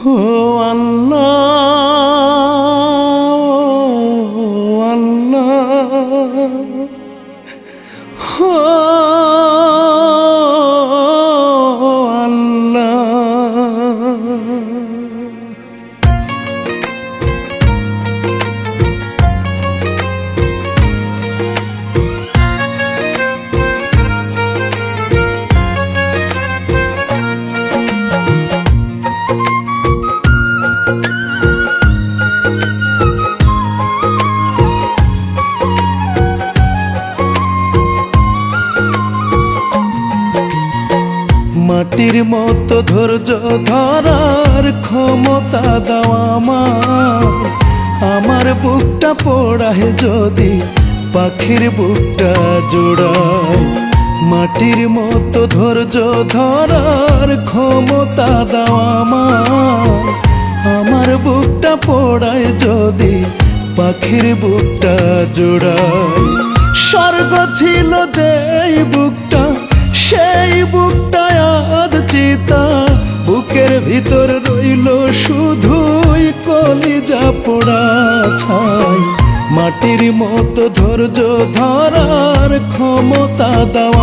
ও আল্লাহ, ও আল্লাহ, ও আল্লাহ। মাটির মতো ধৈর্য ধরার ক্ষমতা দাও আমার বুকটা পোড়ায় যদি পাখির বুকটা জোড়ায়। মাটির মতো ধৈর্য ধরার ক্ষমতা দাও আমার বুকটা পোড়ায় যদি পাখির বুকটা জোড়ায়। স্বর্গ ছিল যেই বুকটা সেই বুকটা আজ চিতা, বুকের ভিতর রইল শুধুই কলিজা পোড়া ছাই। মাটির মতো ধৈর্য ধরার ক্ষমতা দাও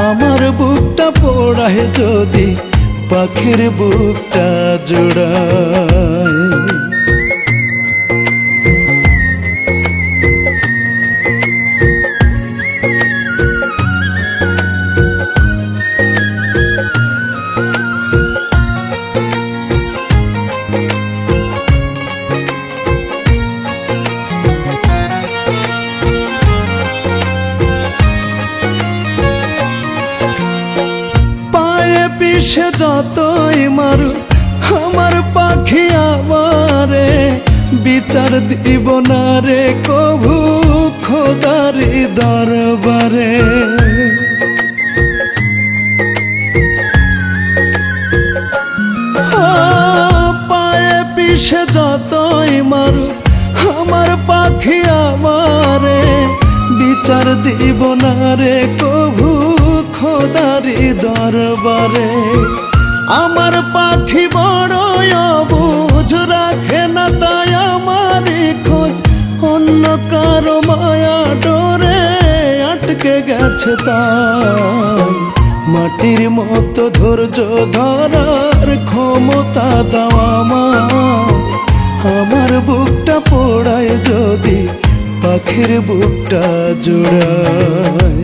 আমার বুকটা পোড়ায় যদি পাখির বুকটা জোড়ায়। পিছে যতই মারু আমার পাখি আমারে বিচার দিব না রে কভু খোদারি দরবারে। পায়ে পিছে যতই মারু আমার পাখি আমারে বিচার দিব না রে কভু খোদারি দরবারে। আমার পাখি বড় অবুঝ রাখে না তাই আমারই খোঁজ অন্য কারো মায়া ডোরে আটকে গেছে তাই। মাটির মতো ধৈর্য ধরার ক্ষমতা দাও আমার বুকটা পোড়ায় যদি পাখির বুকটা জোড়ায়।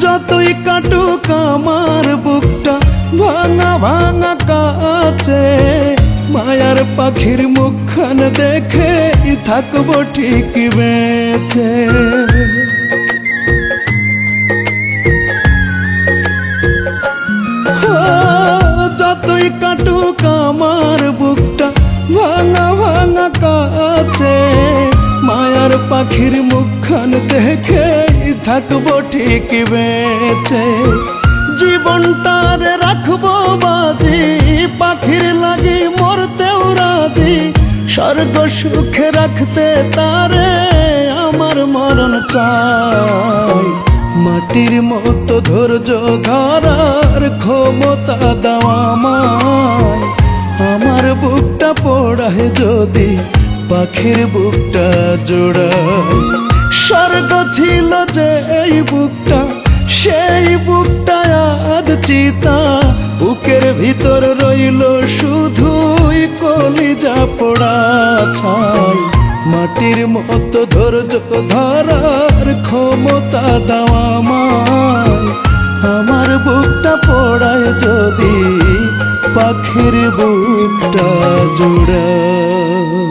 যতই কাটুক আমার বুকটা ভাঙা ভাঙা কাছে, মায়ার পাখির মুখখান দেখে থাকবো ঠিক বেঁচে। যতই কাটুক আমার বুকটা ভাঙা ভাঙা কাছে, মায়ার পাখির মুখখান দেখে থাকবো ঠিক বেঁচে। জীবনটারে রাখবো বাজি পাখির লাগি মরতেও রাজি, স্বর্গ সুখে রাখতে তারে আমার মরণ চাই। মাটির মতো ধৈর্য ধরার ক্ষমতা দাও আমার বুকটা পোড়ায় যদি পাখির বুকটা জোড়ায়। স্বর্গ ছিল যে এই বুকটা সেই বুকটা আজ চিতা, বুকের ভিতর রইল শুধুই কলিজা পোড়া ছাই। মাটির মতো ধৈর্য ধরার ক্ষমতা দাও আমার বুকটা পোড়ায় যদি পাখির বুকটা জোড়ায়।